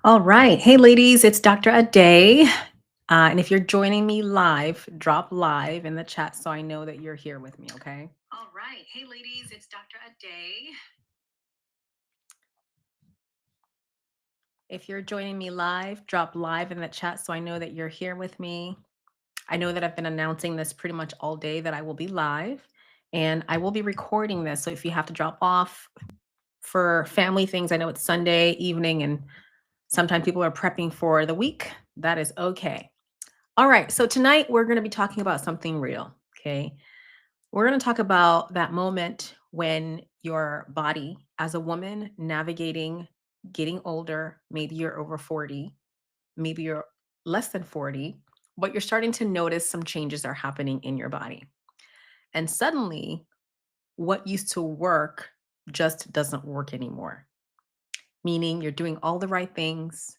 All right. Hey, ladies, it's Dr. Ade. And if you're joining me live, drop live in the chat so I know that you're here with me, okay? All right. Hey, ladies, it's Dr. Ade. If you're joining me live, drop live in the chat so I know that you're here with me. I know that I've been announcing this pretty much all day that I will be live and I will be recording this. So if you have to drop off for family things, I know it's Sunday evening and sometimes people are prepping for the week. That is okay. All right. So tonight we're going to be talking about something real. Okay. We're going to talk about that moment when your body, as a woman navigating getting older, maybe you're over 40, maybe you're less than 40, but you're starting to notice some changes are happening in your body. And suddenly, what used to work just doesn't work anymore, meaning you're doing all the right things,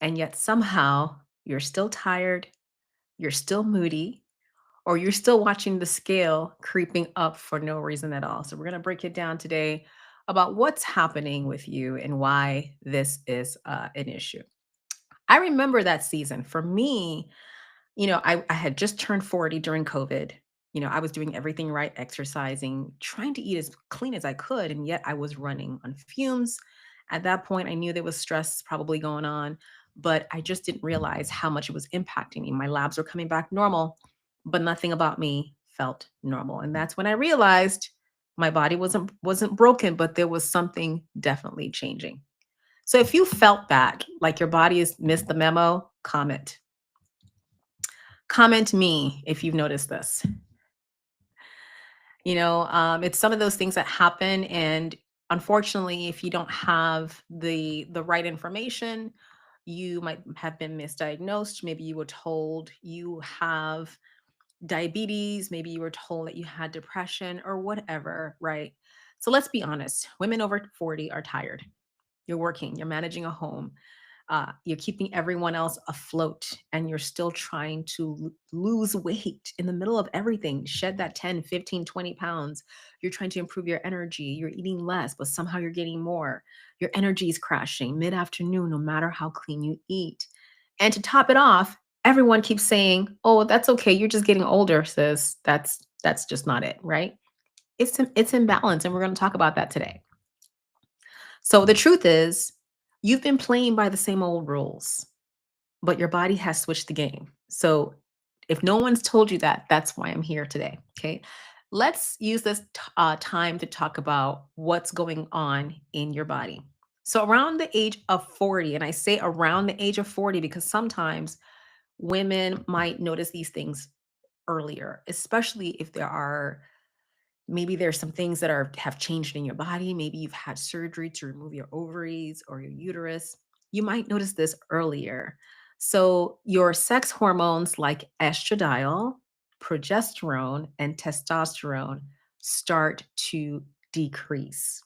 and yet somehow you're still tired, you're still moody, or you're still watching the scale creeping up for no reason at all. So, we're going to break it down today about what's happening with you and why this is an issue. I remember that season. For me, I had just turned 40 during COVID. I was doing everything right, exercising, trying to eat as clean as I could, and yet I was running on fumes. At that point, I knew there was stress probably going on, but I just didn't realize how much it was impacting me. My labs were coming back normal, but nothing about me felt normal. And that's when I realized my body wasn't broken, but there was something definitely changing. So if you felt that, like your body has missed the memo, comment me if you've noticed this. It's some of those things that happen, and unfortunately, if you don't have the right information, you might have been misdiagnosed. Maybe you were told you have diabetes, maybe you were told that you had depression or whatever, right? So let's be honest, women over 40 are tired. You're working, you're managing a home, you're keeping everyone else afloat, and you're still trying to lose weight in the middle of everything, shed that 10, 15, 20 pounds. You're trying to improve your energy. You're eating less, but somehow you're getting more. Your energy is crashing mid afternoon, no matter how clean you eat. And to top it off, everyone keeps saying, "Oh, that's okay. You're just getting older, sis." That's just not it, right? It's imbalance, and we're going to talk about that today. So the truth is, you've been playing by the same old rules, but your body has switched the game. So if no one's told you that, that's why I'm here today. Okay. Let's use this time to talk about what's going on in your body. So, around the age of 40, and I say around the age of 40 because sometimes women might notice these things earlier, especially if there are maybe there's some things that have changed in your body. Maybe you've had surgery to remove your ovaries or your uterus. You might notice this earlier. So your sex hormones like estradiol, progesterone, and testosterone start to decrease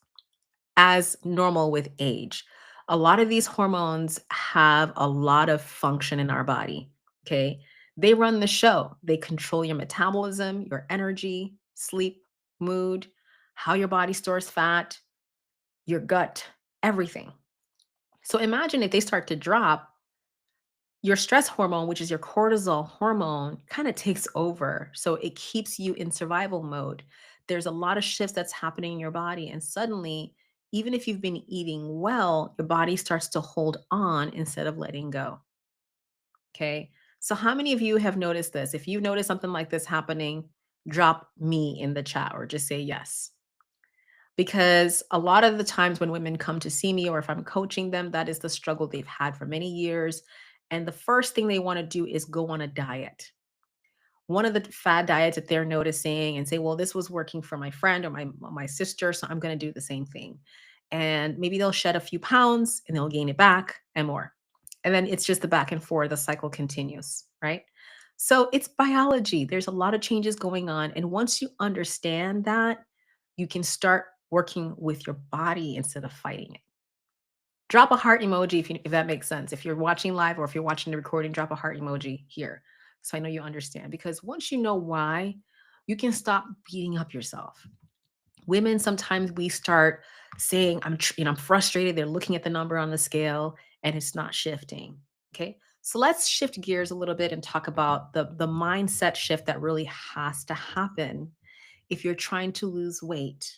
as normal with age. A lot of these hormones have a lot of function in our body. Okay. They run the show. They control your metabolism, your energy, sleep, mood, how your body stores fat, your gut, everything. So imagine if they start to drop, your stress hormone, which is your cortisol hormone, kind of takes over. So it keeps you in survival mode. There's a lot of shifts that's happening in your body. And suddenly, even if you've been eating well, your body starts to hold on instead of letting go. Okay. So, how many of you have noticed this? If you've noticed something like this happening, drop me in the chat or just say yes. Because a lot of the times when women come to see me or if I'm coaching them, that is the struggle they've had for many years. And the first thing they want to do is go on a diet. One of the fad diets that they're noticing and say, well, this was working for my friend or my sister, so I'm going to do the same thing. And maybe they'll shed a few pounds and they'll gain it back and more. And then it's just the back and forth, the cycle continues, right? So it's biology. There's a lot of changes going on. And once you understand that, you can start working with your body instead of fighting it. Drop a heart emoji if that makes sense. If you're watching live or if you're watching the recording, drop a heart emoji here. So I know you understand. Because once you know why, you can stop beating up yourself. Women, sometimes we start saying, I'm frustrated. They're looking at the number on the scale and it's not shifting. Okay. So let's shift gears a little bit and talk about the mindset shift that really has to happen if you're trying to lose weight,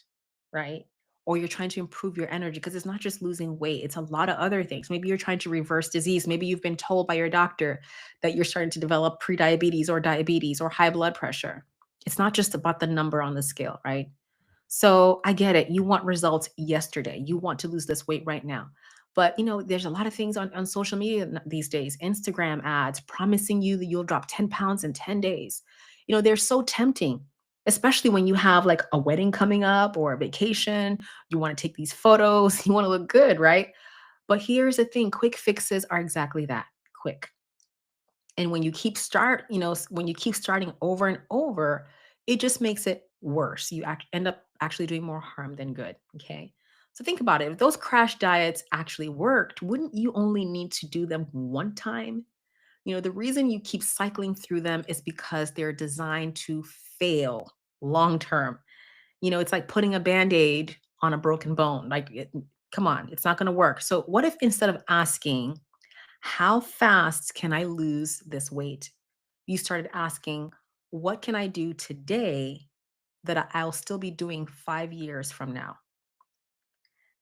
right? Or you're trying to improve your energy, because it's not just losing weight, it's a lot of other things. Maybe you're trying to reverse disease. Maybe you've been told by your doctor that you're starting to develop prediabetes or diabetes or high blood pressure. It's not just about the number on the scale, right? So I get it. You want results yesterday. You want to lose this weight right now. But there's a lot of things on social media these days, Instagram ads promising you that you'll drop 10 pounds in 10 days. They're so tempting, especially when you have like a wedding coming up or a vacation. You want to take these photos, you want to look good, right? But here's the thing, quick fixes are exactly that, quick. And when when you keep starting over and over, it just makes it worse. You end up actually doing more harm than good. Okay. So think about it. If those crash diets actually worked, wouldn't you only need to do them one time? The reason you keep cycling through them is because they're designed to fail long term. It's like putting a band aid on a broken bone. Come on, it's not going to work. So, what if instead of asking, how fast can I lose this weight? You started asking, what can I do today that I'll still be doing 5 years from now?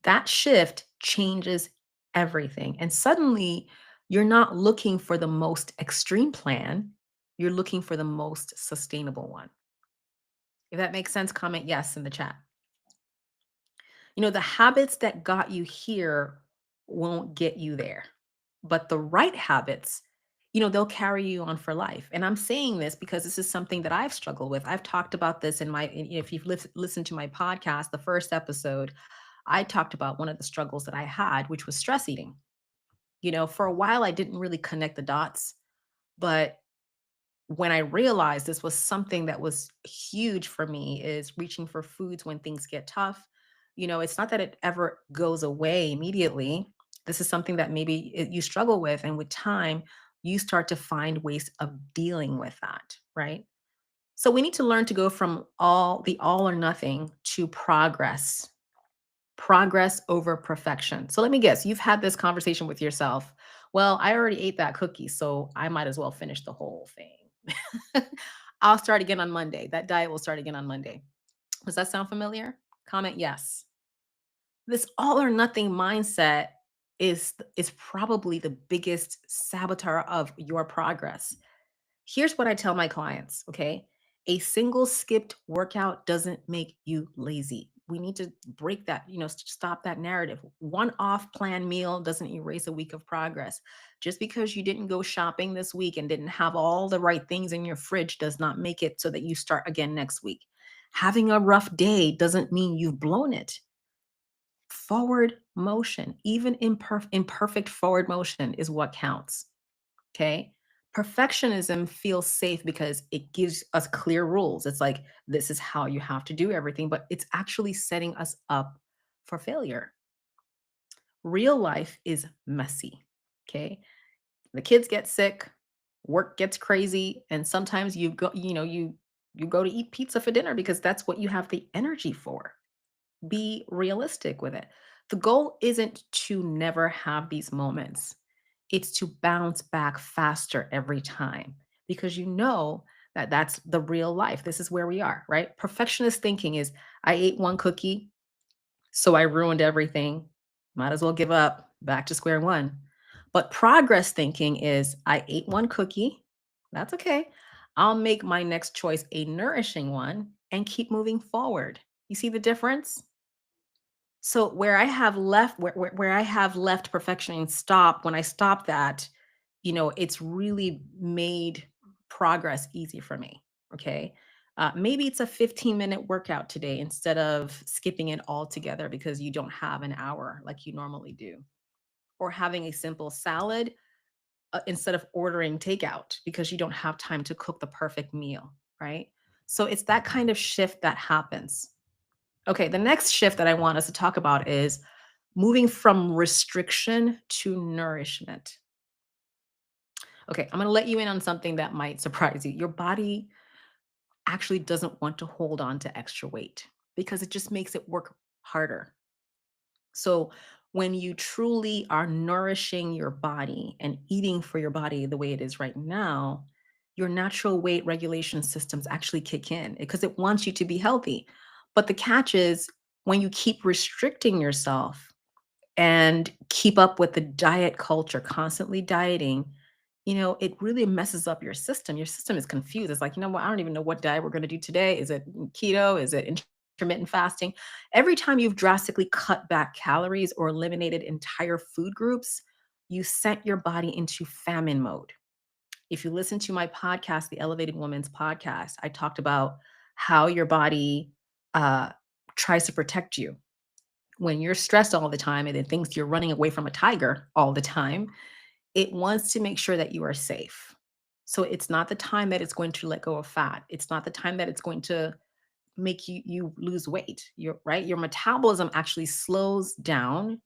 That shift changes everything. And suddenly, you're not looking for the most extreme plan, you're looking for the most sustainable one. If that makes sense, comment yes in the chat. The habits that got you here won't get you there, but the right habits, they'll carry you on for life. And I'm saying this because this is something that I've struggled with. I've talked about this if you've listened to my podcast, the first episode, I talked about one of the struggles that I had, which was stress eating. For a while, I didn't really connect the dots, but when I realized this was something that was huge for me, is reaching for foods when things get tough. It's not that it ever goes away immediately. This is something that maybe you struggle with. And with time, you start to find ways of dealing with that, right? So we need to learn to go from all or nothing to progress over perfection. So let me guess, you've had this conversation with yourself. Well, I already ate that cookie, so I might as well finish the whole thing. I'll start again on Monday. That diet will start again on Monday. Does that sound familiar? Comment yes. This all or nothing mindset is probably the biggest saboteur of your progress. Here's what I tell my clients, okay? A single skipped workout doesn't make you lazy. We need to break that, stop that narrative. One off plan meal doesn't erase a week of progress. Just because you didn't go shopping this week and didn't have all the right things in your fridge does not make it so that you start again next week. Having a rough day doesn't mean you've blown it. Forward motion, even imperfect forward motion, is what counts. Okay. Perfectionism feels safe because it gives us clear rules. It's like, this is how you have to do everything, but it's actually setting us up for failure. Real life is messy. Okay. The kids get sick, work gets crazy, and sometimes you go to eat pizza for dinner because that's what you have the energy for. Be realistic with it. The goal isn't to never have these moments. It's to bounce back faster every time, because that that's the real life. This is where we are, right? Perfectionist thinking is, I ate one cookie, so I ruined everything. Might as well give up, back to square one. But progress thinking is, I ate one cookie. That's okay. I'll make my next choice a nourishing one and keep moving forward. You see the difference? So where I have left perfection and stop, when I stop that, it's really made progress easy for me. Okay. Maybe it's a 15-minute workout today instead of skipping it altogether because you don't have an hour like you normally do. Or having a simple salad instead of ordering takeout because you don't have time to cook the perfect meal. Right. So it's that kind of shift that happens. Okay. The next shift that I want us to talk about is moving from restriction to nourishment. Okay, I'm going to let you in on something that might surprise you. Your body actually doesn't want to hold on to extra weight. because it just makes it work harder. So when you truly are nourishing your body and eating for your body the way it is right now, your natural weight regulation systems actually kick in because it wants you to be healthy. But the catch is when you keep restricting yourself and keep up with the diet culture, constantly dieting, it really messes up your system. Your system is confused. It's like, you know what? I don't even know what diet we're going to do today. Is it keto? Is it intermittent fasting? Every time you've drastically cut back calories or eliminated entire food groups, you sent your body into famine mode. If you listen to my podcast, the Elevated Woman's podcast, I talked about how your body uh, tries to protect you when you're stressed all the time and it thinks you're running away from a tiger all the time. It wants to make sure that you are safe. So it's not the time that it's going to let go of fat. It's not the time that it's going to make you lose weight. You're right. Your metabolism actually slows down.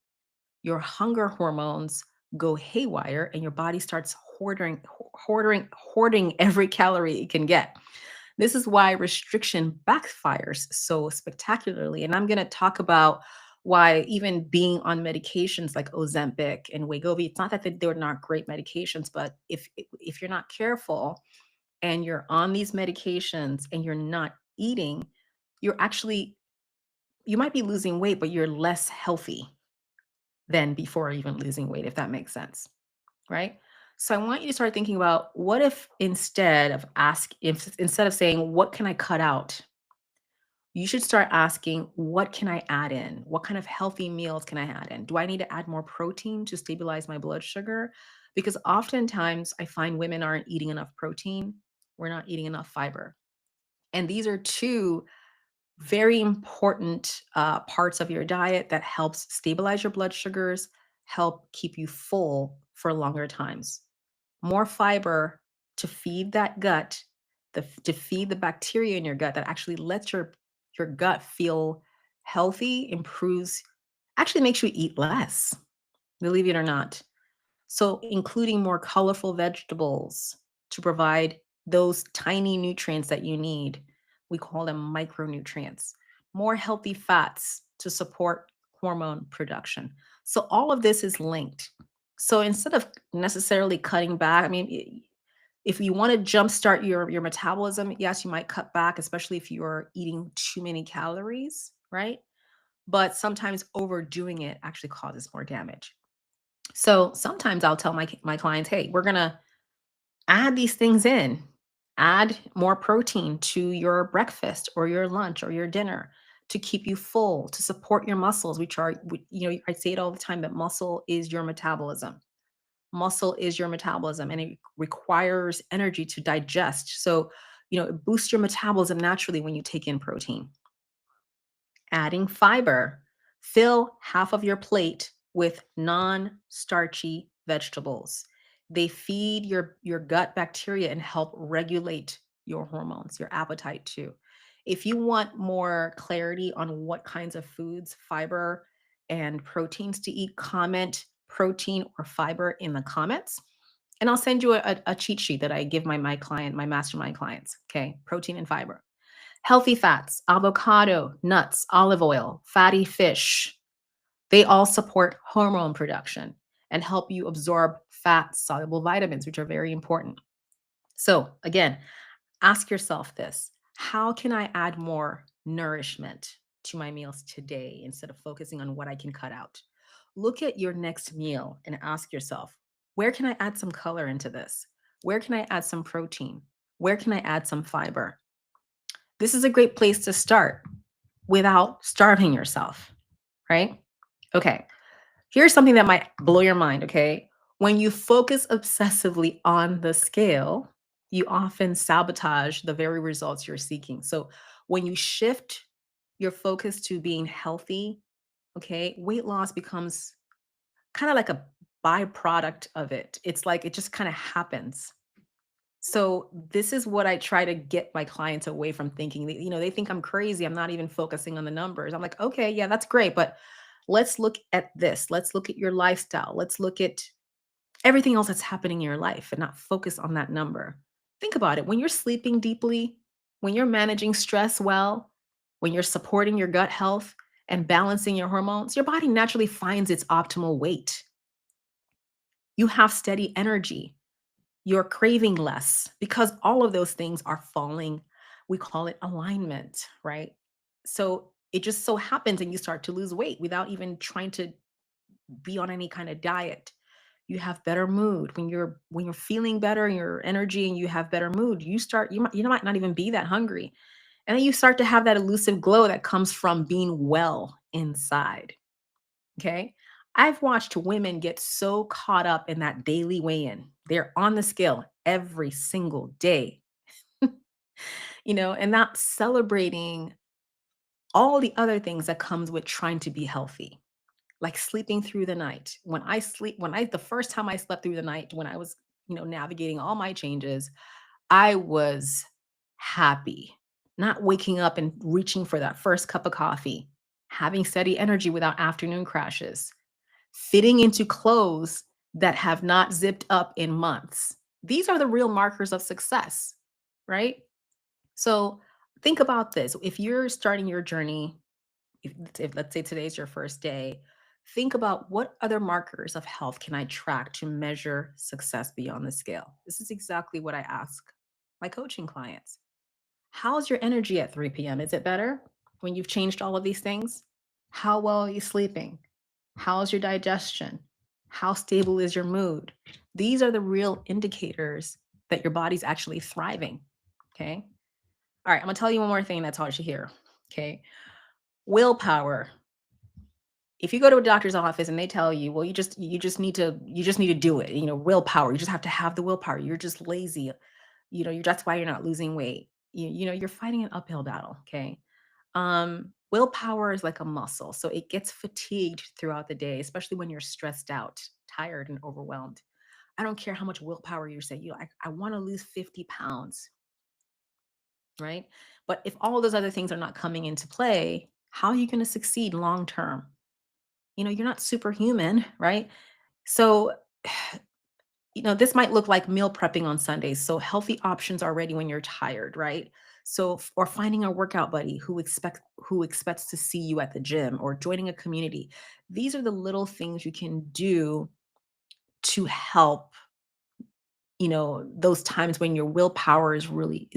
Your hunger hormones go haywire, and your body starts hoarding every calorie it can get. This is why restriction backfires so spectacularly. And I'm going to talk about why even being on medications like Ozempic and Wegovy, it's not that they're not great medications, but if you're not careful and you're on these medications and you're not eating, you're actually you might be losing weight, but you're less healthy than before even losing weight, if that makes sense, right? So I want you to start thinking about what if instead of saying what can I cut out, you should start asking what can I add in? What kind of healthy meals can I add in? Do I need to add more protein to stabilize my blood sugar? Because oftentimes I find women aren't eating enough protein, we're not eating enough fiber. And these are two very important parts of your diet that helps stabilize your blood sugars, help keep you full for longer times. More fiber to feed that gut, to feed the bacteria in your gut that actually lets your gut feel healthy, improves, actually makes you eat less, believe it or not. So, including more colorful vegetables to provide those tiny nutrients that you need. We call them micronutrients. More healthy fats to support hormone production. So, all of this is linked. So, instead of necessarily cutting back, I mean, if you want to jumpstart your metabolism, yes, you might cut back, especially if you're eating too many calories, right? But sometimes overdoing it actually causes more damage. So sometimes I'll tell my clients, "Hey, we're gonna add these things in. Add more protein to your breakfast or your lunch or your dinner to keep you full, to support your muscles, which are, I say it all the time that muscle is your metabolism. Muscle is your metabolism, and it requires energy to digest. So, it boosts your metabolism naturally when you take in protein. Adding fiber. Fill half of your plate with non-starchy vegetables. They feed your gut bacteria and help regulate your hormones, your appetite too. If you want more clarity on what kinds of foods, fiber, and proteins to eat, comment protein or fiber in the comments. And I'll send you a cheat sheet that I give my mastermind clients. Okay, protein and fiber. Healthy fats, avocado, nuts, olive oil, fatty fish, they all support hormone production and help you absorb fat soluble vitamins, which are very important. So, again, ask yourself this: how can I add more nourishment to my meals today instead of focusing on what I can cut out? Look at your next meal and ask yourself, where can I add some color into this? Where can I add some protein? Where can I add some fiber? This is a great place to start without starving yourself, right? Okay, here's something that might blow your mind, okay? When you focus obsessively on the scale, you often sabotage the very results you're seeking. So when you shift your focus to being healthy, okay, weight loss becomes kind of like a byproduct of it. It's like it just kind of happens. So this is what I try to get my clients away from thinking. They think I'm crazy. I'm not even focusing on the numbers. I'm like, okay, yeah, that's great, but let's look at this. Let's look at your lifestyle. Let's look at everything else that's happening in your life and not focus on that number. Think about it. When you're sleeping deeply, when you're managing stress well, When you're supporting your gut health and balancing your hormones, your body naturally finds its optimal weight. You have steady energy. You're craving less because all of those things are falling. We call it alignment, right? So it just so happens and you start to lose weight without even trying to be on any kind of diet. You have better mood when you're feeling better in your energy and you have better mood. You might not even be that hungry, and then you start to have that elusive glow that comes from being well inside. Okay. I've watched women get so caught up in that daily weigh in. They're on the scale every single day, and not celebrating all the other things that comes with trying to be healthy, like sleeping through the night. The first time I slept through the night when I was, navigating all my changes, I was happy. Not waking up and reaching for that first cup of coffee, having steady energy without afternoon crashes, fitting into clothes that have not zipped up in months. These are the real markers of success, right? So think about this. If you're starting your journey, if let's say today's your first day, think about what other markers of health can I track to measure success beyond the scale. This is exactly what I ask my coaching clients. How's your energy at 3 p.m.? Is it better when you've changed all of these things? How well are you sleeping? How's your digestion? How stable is your mood? These are the real indicators that your body's actually thriving. Okay. All right. I'm going to tell you one more thing that's hard to hear. Okay. Willpower. If you go to a doctor's office and they tell you, well, you just need to do it, willpower. You just have to have the willpower. You're just lazy. That's why you're not losing weight. You're fighting an uphill battle. Okay. Willpower is like a muscle, so it gets fatigued throughout the day, especially when you're stressed out, tired, and overwhelmed. I don't care how much willpower you say, I want to lose 50 pounds, right? But if all those other things are not coming into play, how are you going to succeed long term? You're not superhuman, right? So, this might look like meal prepping on Sundays. So healthy options are ready when you're tired, right? So, or finding a workout buddy who expects to see you at the gym or joining a community. These are the little things you can do to help, those times when your willpower is really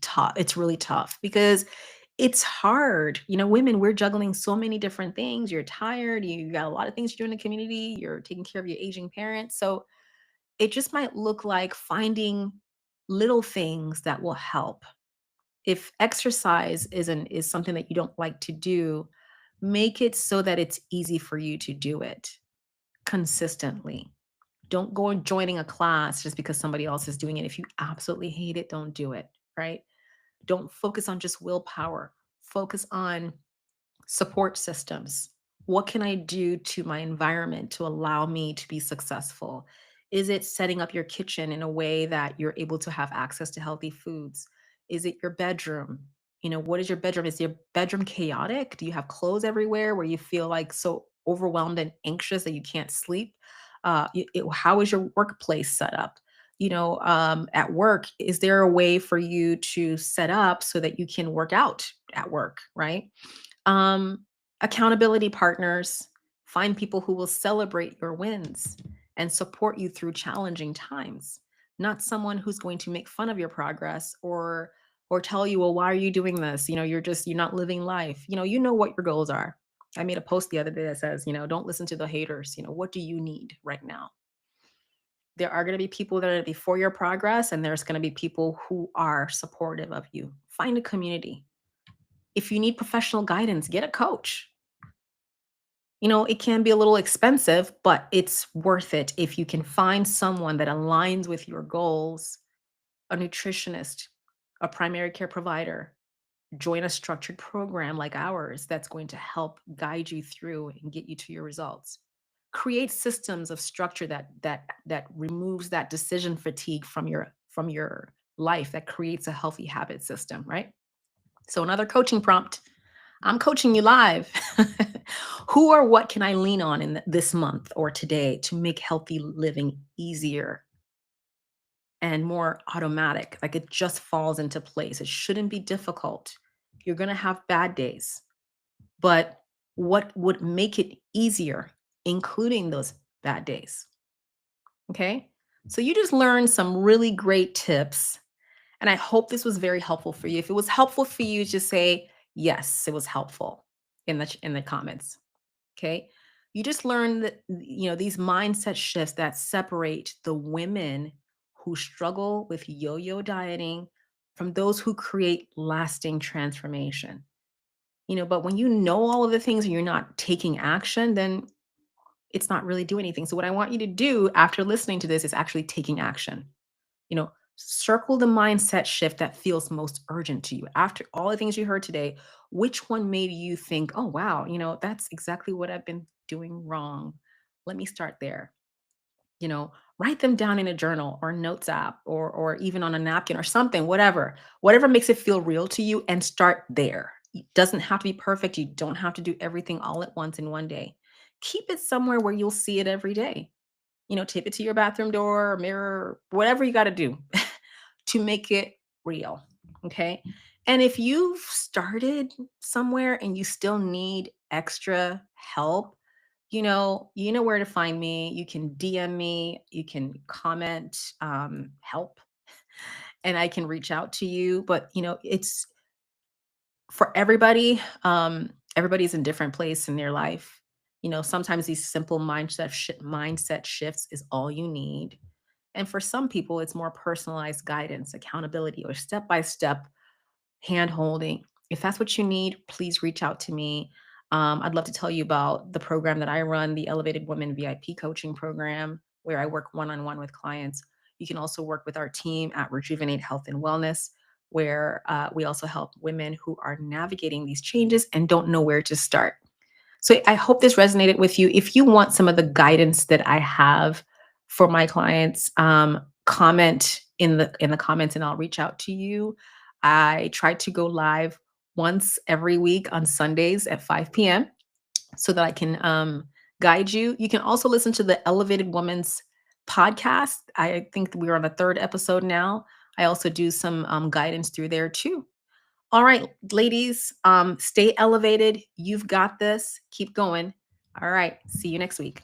tough. It's really tough because it's hard. Women, we're juggling so many different things. You're tired, you got a lot of things to do in the community, you're taking care of your aging parents. So it just might look like finding little things that will help. If exercise is something that you don't like to do, make it so that it's easy for you to do it consistently. Don't go and joining a class just because somebody else is doing it. If you absolutely hate it, don't do it, right? Don't focus on just willpower. Focus on support systems. What can I do to my environment to allow me to be successful? Is it setting up your kitchen in a way that you're able to have access to healthy foods? Is it your bedroom? What is your bedroom? Is your bedroom chaotic? Do you have clothes everywhere where you feel like so overwhelmed and anxious that you can't sleep? How is your workplace set up? At work, is there a way for you to set up so that you can work out at work, right? um, Accountability partners. Find people who will celebrate your wins and support you through challenging times, not someone who's going to make fun of your progress or tell you, well, why are you doing this? You're not living life. You know what your goals are. I made a post the other day that says, don't listen to the haters. What do you need right now? There are going to be people that are going to be for your progress, and there's going to be people who are supportive of you. Find a community. If you need professional guidance, get a coach. It can be a little expensive, but it's worth it if you can find someone that aligns with your goals, a nutritionist, a primary care provider. Join a structured program like ours that's going to help guide you through and get you to your results. Create systems of structure that removes that decision fatigue from your life, that creates a healthy habit system, right? So another coaching prompt. I'm coaching you live. Who or what can I lean on in this month or today to make healthy living easier and more automatic? Like it just falls into place. It shouldn't be difficult. You're going to have bad days, but what would make it easier, including those bad days? Okay. So you just learned some really great tips. And I hope this was very helpful for you. If it was helpful for you, just say, yes, it was helpful in in the comments. Okay. You just learned that, these mindset shifts that separate the women who struggle with yo-yo dieting from those who create lasting transformation. But when you know all of the things and you're not taking action, then it's not really doing anything. So what I want you to do after listening to this is actually taking action. Circle the mindset shift that feels most urgent to you. After all the things you heard today, which one made you think, oh, wow, that's exactly what I've been doing wrong? Let me start there. Write them down in a journal or notes app or even on a napkin or something, whatever makes it feel real to you, and start there. It doesn't have to be perfect. You don't have to do everything all at once in one day. Keep it somewhere where you'll see it every day. Tape it to your bathroom door or mirror, whatever you got to do to make it real. Okay. And if you've started somewhere and you still need extra help, you know where to find me. You can DM me, you can comment, help, and I can reach out to you. But it's for everybody. Everybody's in different place in their life. Sometimes these simple mindset shifts is all you need. And for some people, it's more personalized guidance, accountability, or step by step hand holding. If that's what you need, please reach out to me. I'd love to tell you about the program that I run, the Elevated Women VIP coaching program, where I work one on one with clients. You can also work with our team at Rejuvenate Health and Wellness, where we also help women who are navigating these changes and don't know where to start. So I hope this resonated with you. If you want some of the guidance that I have for my clients, comment in the comments and I'll reach out to you. I try to go live once every week on Sundays at 5 p.m. so that I can guide you. You can also listen to the Elevated Woman's podcast. I think we're on the third episode now. I also do some guidance through there too. All right, ladies, stay elevated. You've got this. Keep going. All right. See you next week.